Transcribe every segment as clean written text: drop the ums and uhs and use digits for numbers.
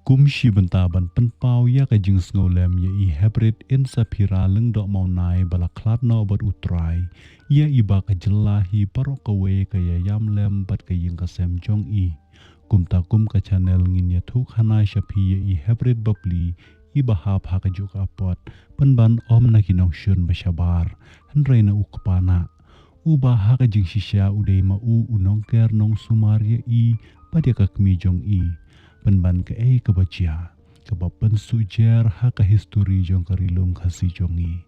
Kumshi bentaban penpau ya ka jing snolem ya I hybrid in sapira leng dok mau nai bala klat no bat utrai ya iba ka jelahi parok kawe ka ya yam lem bat ka ying ka sem jong I kumta kum ka channel ngin ya thuk hana shapi ya I hybrid babli iba hap ha ka juk apot penban om na kinong shun bashabar henrei na ukpana uba ha ka jing shisha udai ma unong ker nong sumar ya I pada ka kmi jong I penban ke kebacia kebapen sujer ha ka history jong karilum khasi jongi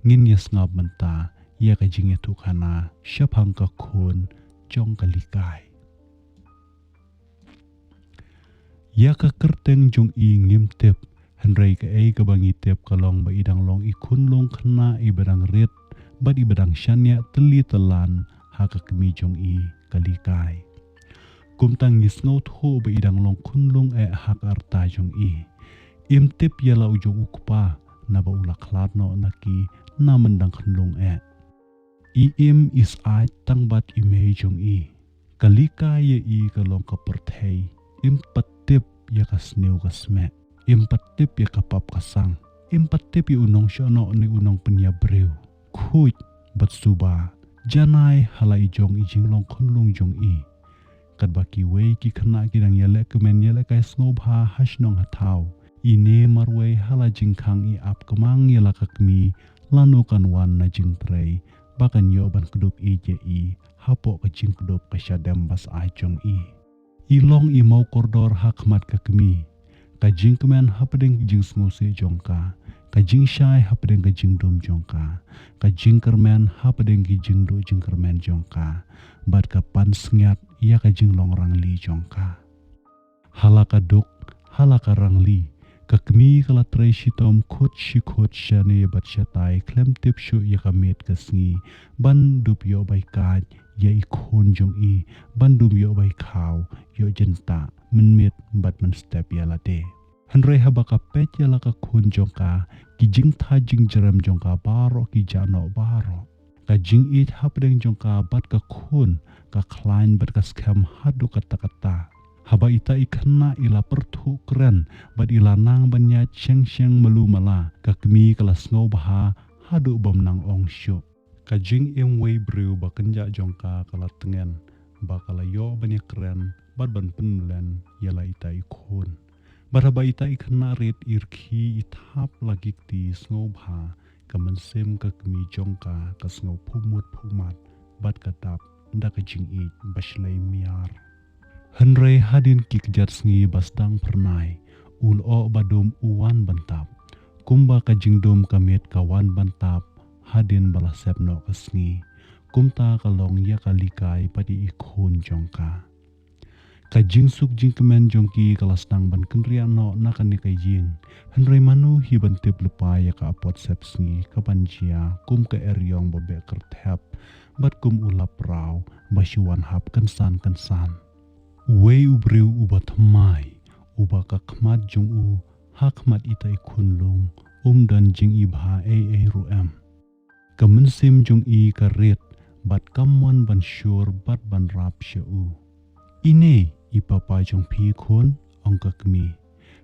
ngin yes ngap menta ya ka jinge tukana syapang ka khon jong kalikai ya ka kerteng jong I ngim tep henrei ke ka bangi tep kalong ba idang long I kunlong khna I berang ret bad I berang syanya teli telan ha ka kemi jong I kalikai kumtang ngisnau tho ba idang long kunlung hak arta jong I im tip yala ujong ukpa na ba ula klat no naki na mendang kunlung I im is ai tang bat ime jong I kalika ye I kalong ka perthei im patip ya ka sneu ka sme im patip ya ka pap kasang im patip ya unong syono ni unong penya breu khuj bat suba janai halai jong I jinglong kunlung jong I kat baki wei ki khana kirang yale kemen yale kai snobha hasnong hatau ine marwei hala jingkhang I ap kemang yala kakmi lanu kan wan na jingprei bakan yo ban kedup I je I hapo ka jing kedup ka syadam bas ai jong I ilong I mau kordor hakmat kakmi ka jing kemen hapadeng jing snose jongka ka jing syai hapadeng ka jing dom jongka ka jing kermen hapadeng ki jing do jing kermen jongka bad ka pan sngiat ia ka jing long rang li jongka halaka duk halaka rang li ka kmi kala trei shitom khot shane bat shatai klem tip shu ia ka met ka sngi ban dup yo bai ka ya I khon jong I ban dum yo bai khaw yo jenta men met bat man step ya la de henrei haba ka pet ya la ka khon jongka ki jing tha jing jeram jongka baro ki jano baro ka jing it hapdeng jongka bat ka khon ka klein bat ka scam hadu kata-kata haba ita ikna ila perthu keren bat ila nang banya cheng melu mala ka kmi kala sngo baha hadu bom nang ong shu ka jing em wei breu ba kenja jongka kala tengen ba kala yo banya keren bat ban penlen yala ita ikhon baraba ita ikna ret irki ithap lagi ti sngo bha kamensem ka kmi jongka ka sngo phumat bat katap nda ka jing I baslai miar henrei hadin ki kjat sngi basdang pernai ul o badum uwan bantap kumba ka jingdom kamet kawan bantap hadin bala sepno ka sngi kumta kalong ya kalikai padi ikhon jongka ka jingsuk jing kemen jongki kalas nang ban kenria no nakani ka jing henrei manu hi ban tip lupa ya ka apot sep sngi ka banjia kum ka eryong babe kerthap bat kum ulap rau bashuan hap kensan wei ubreu uba thamai uba ka khmat jong u hakmat itai khunlung dan jing I bha ruem kamensim jong I ka ret bat kamwan ban syur bat ban rap sheu ine ipapa jong phi khon ong ka kmi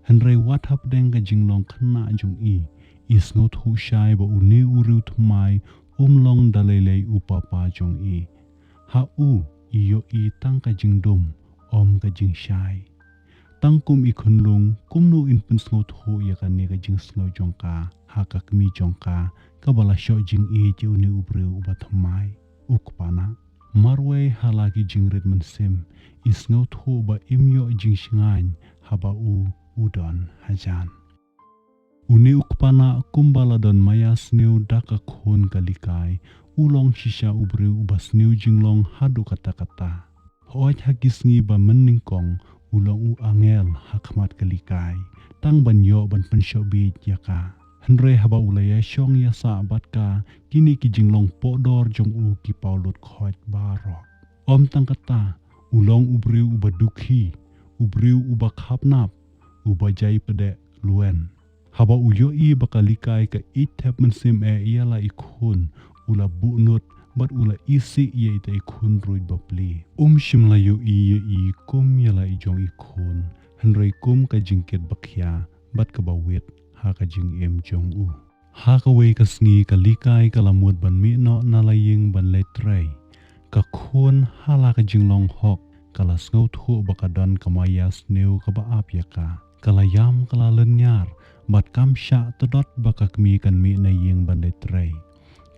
henrei wat hap deng ka jinglong khna jong I isno thu shai ba uni uru thmai long dalelei upapa jong I ha iyo I tang ka jingdom om ka jing shai tang kum I khunlung kumnu in pensngo tho ya ka ne ka jing sngo jongka ha ka kmi jongka ka bala sho jing I je uni ubreu uba thmai ukpana marwei halagi jingret mensem isngo tho ba imyo jing shingan haba udon hajan uni ukpana kumbala don maya sneu daka khon kalikai ulong shisha ubreu uba sneu jinglong hadu kata-kata hoj hagisngi ba meningkong ulong angel hakmat kalikai tang banyo ban penshobi yaka henrei haba ulaya syong ya sa batka kini ki jinglong podor jong ki paulut khoj baro om tang kata ulong ubreu uba dukhi ubreu uba khapnap uba jai pede luen haba uyo I bakalikai ka itep mensim yala ikhun ula bunut bat ula isi ye ita ikhun ruid bapli shimla yo I kum yala ijong ikhun Henry kum ka jingkit bakya bat ka bawit ha ka jing em jong u. Ha ka wei ka sngi ka likai ka lamut ban mi no na laying ban le tray. Ka khun hala ka jing long hok kala sngo thu baka don kamaya sneu ka ba ap ya ka. Kala yam kala lenyar bat kam sha todot baka kmi kan mi na ying ban le tray.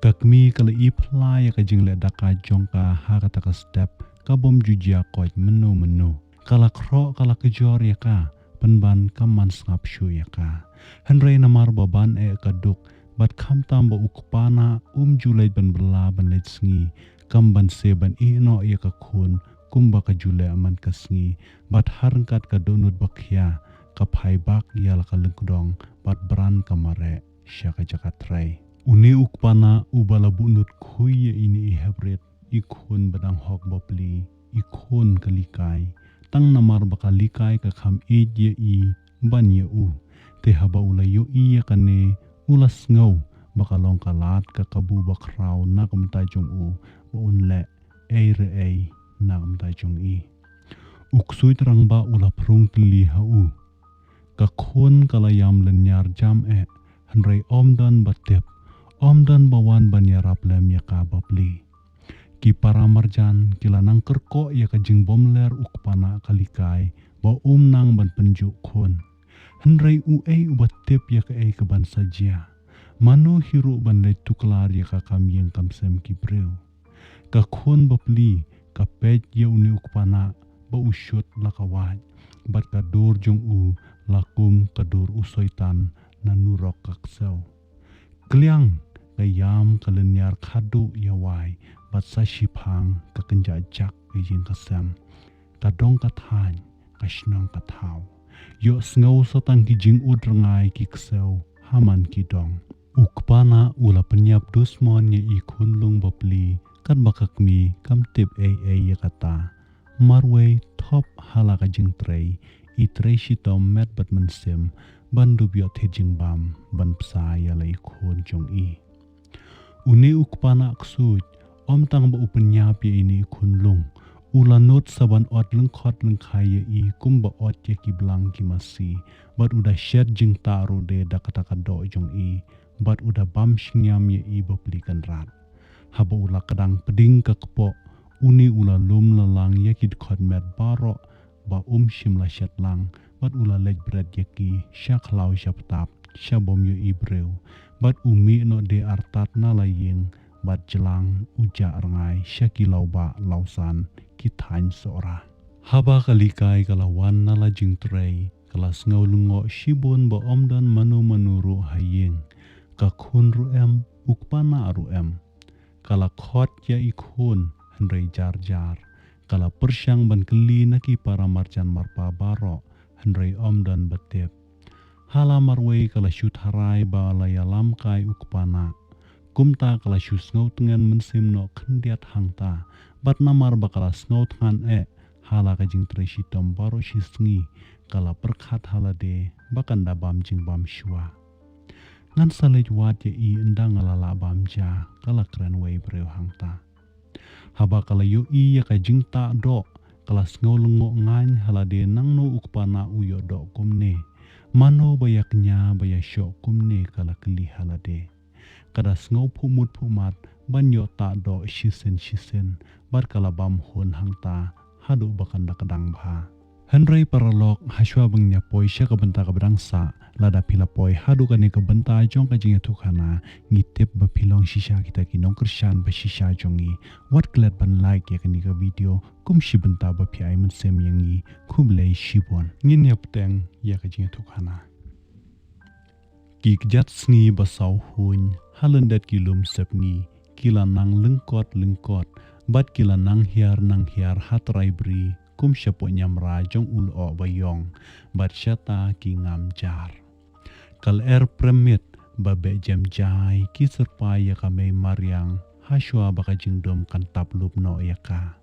Ka kmi kala i pla ya ka jing le daka jong ka ha ka taka step ka bom jujia koj menu. Kala kro kala kejor ya ka. Penban kaman sngap shu ya ka. Henry namar baban kaduk bat kam tamba ukpana julai ban berla ban let sngi kam ban se ban ino ya ka khun kumba ka julai aman ka sngi bat harngkat ka donut bakya ka phai bak ya la ka lengkudong bat bran kamare sya ka jakat rai. Uni ukpana ubala bunut khuy ini I hebret I khun badang hok bopli I khun kalikai tang namar baka likai ka kham ye I ban ye u te haba ula yo I ya kane ulas ngau baka long kalat ka kabu bakraw na kamta jong u ba unle re na kamta jong I uksui terang ba ula prung tli ha u ka khon kalayam lenyar jam hanrei omdan batep omdan bawan banyarap lem ya ka bapli ki para marjan kila nang kerko ya ka jing bomler ukpana kalikai ba nang ban penjuk khon henrei ubat tip ya ka ka ban saja mano hiru ban le tuklar ya ka kam yang kam sem ki breu ka khon bapli ka pej ya uni ukpana ba usyot lakawaj bat ka dur jong u lakum ka dur usoitan na nurok kaksau kliang kayam kalenyar khadu ya wai bat sa shipang ka kenja jak ijin kasam ka dong ka than ka shnong ka thau yo sngo sa tang ki jing udrangai ki ksau haman ki dong ukpana ula penyap dusmon ye I khunlung bapli kan bakakmi kam tip ya kata marway top hala ka jing tray I tray shitom met bat mensem bandu biot he jing bam ban psa ya lai khun jong I uni ukpana ksut om tang ba upenyap ye ini khunlung ula not saban ot lengkhot lengkhai ye I kumba ot ye ki blang ki masi bat uda shed jing taru de dakata do jong I bat uda bam shnyam ye I baplikan rat haba ula kadang peding ka kepo uni ula lum lalang ye ki khot met baro ba shimla shet lang bat ula lej bread ye ki shaklau shaptap shabom ye I breu bat umi no de artat na laying bat jelang uja rangai shakilau ba lausan ki thain sora haba kalikai kalawan na la jing tray kala sngaw lungo shibon ba omdan manu manuru hayeng ka khun ru em ukpana aru em kala khot ya I khun henrei jar kala persyang ban keli na ki para marjan marpa baro henrei omdan batep hala marwei kala syut harai ba layalam kai ukpana kumta kala syu sngaw tengan mensim no kendiat hangta bat namar bakala sngaw tengan hala ka jing tray shitom baro shisngi kala perkhat hala de bakanda bam jing bam shua ngan salej wat ye I endang alala bam ja kala kren wei breu hangta haba kala yo I ya ka jing ta do kala sngaw lengo ngain hala de nang no ukpana uyo do kumne mano bayaknya bayasyo kumne kala keli hala de kada sngaw pumat banyo ta do shisen bar kala bam hon hangta hadu bakanda kadang bha henrei paralok haswa bangnya poi sya ka benta ka berangsa lada pila poi hadu kane ka benta jong ka jinga thukana ngitep ba pilong shisha kita ki nong krishan ba shisha jongi wat klet ban like ya kani ka video kum shi benta ba pi ai man sem yangi khublei shibon ngin ya pteng ya ka jinga thukana ki jat sngi ba sau hun halendat kilum sepni kila nang lengkot bat kila nang hiar hatrai bri kum syapo nyamra jong ul o bayong bat syata ki ngam jar kal premit ba be jam jai ki serpai ya kame maryang haswa baka jingdom kan taplup no ya ka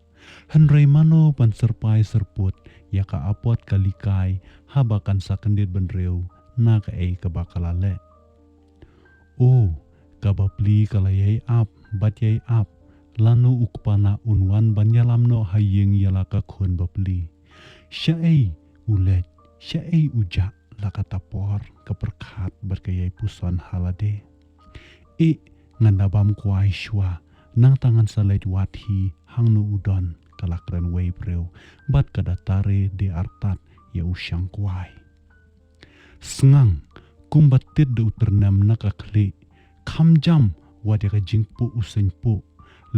henrei mano pan serpai serput ya ka apot kalikai habakan sakendit benreu na ka ka bakalale kabapli kalayay ap batyay ap lanu ukpana unwan banyalam no hayeng yalaka khon bapli sya ulet syai ujak la kata por keperkat berkayai puson halade. Ngandabam kuai shwa nang tangan salait wathi hang no udon kalakren wei breu bat kadatare de artat ya usyang kuai. Sengang kumbatit de uternam nakakli kamjam wade ka jingpu usenpu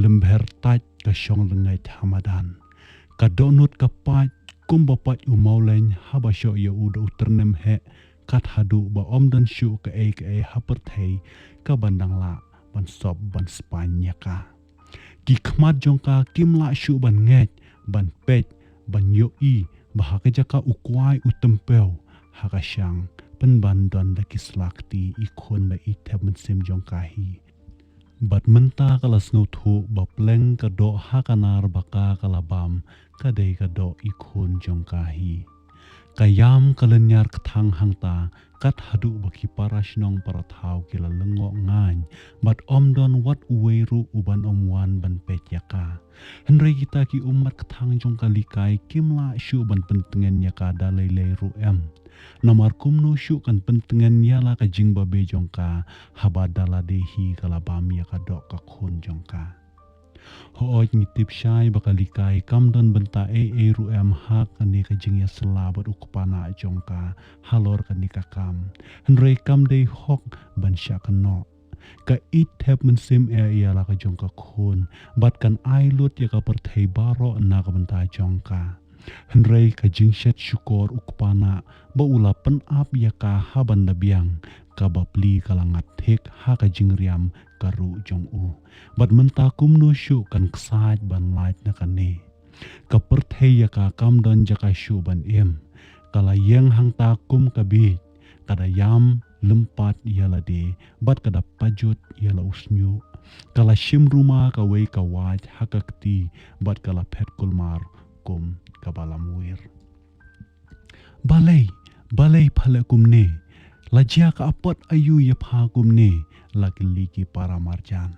lember tat ka syong lengai hamadan ka donut ka pat kumbapat umaulen habasyo ya uda uternam he kat hadu ba omdan syu ka e haperthei ka bandang la ban sob ban spanya ka ki khmat jongka kimla syu ban nget ban pet ban yoi bahaka jaka ukwai utempeu hakasyang penbandan da kislakti ikon ba ithep mensim jongka hi bat menta kala snothu ba pleng ka do hakanar baka kalabam kadai ka do ikon jongka hi kayam kalenyar kthang hangta kat hadu baki parasnong parathau kila lengo ngan bat omdon wat uweru uban omwan ban petyaka henry kita ki umat kthang jong kalikai kimla syu ban pentengen yaka dalai ru namar kumno syu kan pentengen yala ka jingba be jongka habadala dehi kalabam yaka dok ka khon jongka hooj ngitip syai bakalikai kamdan benta ru hak kani ka jingya selabat ukpana jongka halor kani ka kam henry kam dei hok ban syakano ka ithep mensim yala ka jongka khon bat kan ailut ya ka perthei baro na ka benta jongka henry ka jingshet syukor ukpana ba ula penap ya ka haban dabiang ka bapli kalangat thek ha ka jingriam karu jong u bat menta kumno syu kan ksait ban lait na kane ka perthei ya ka kamdon jaka syu ban kala yang hang ta kum ka bi kada yam lempat yala de bat kada pajut yala usnyu kala shim ruma ka wei ka waj hakakti bat kala phet kulmar kum kabalamwir balai phale kumne lajia ka apat ayu ya pha kumne laki para marjan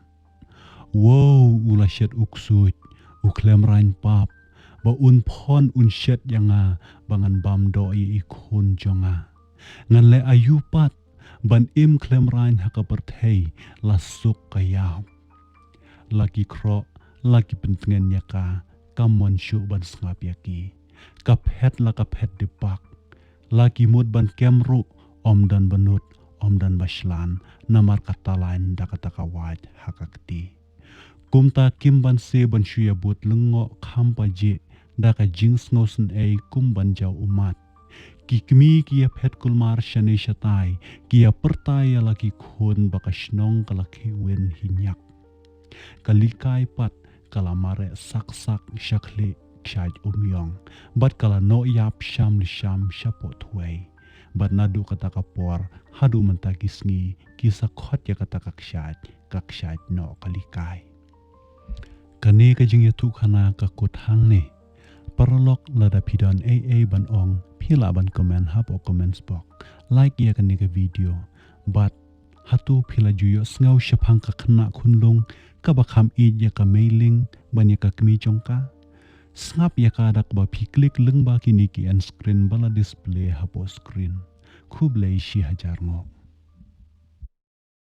wow ula shet uksut uklem rain pap ba un phon un shet yanga bangan bam do i ikhun jonga ngan le ayu pat ban im klem rain hakaperthei lasuk kayap laki kro laki pentengen yaka kamon syu ban sngap yaki kaphet la kaphet dipak laki mud ban kemru omdan benut omdan baslan namar katalain dakata kawaj hakakti kumta kimban se ban shuya but lengo khampa je daka jings ngosen kumban jau umat kikmi kia phet kulmar shane shatai kia pertaya laki khon bakashnong kalaki wen hinyak kalikai pat kalamare sak shakle kshaj umyong bat kala no yap sham shapot huai bat nadu kata kapor hadu mentakisngi kisa khot ya kata kakshaj no kalikai kane ka jing yatu khana ka kuthang ne paralok lada pidon ban ong phila ban comment hap o comments box like ya kane ka video bat hatu phila juyo sngaw shaphang ka khna khunlung ka bakham I ya ka mailing ban ya ka kmi chongka snap ya ka dak ba phi click lung ba ki ni ki on screen bala display hapo screen khub lei shi hajar ngo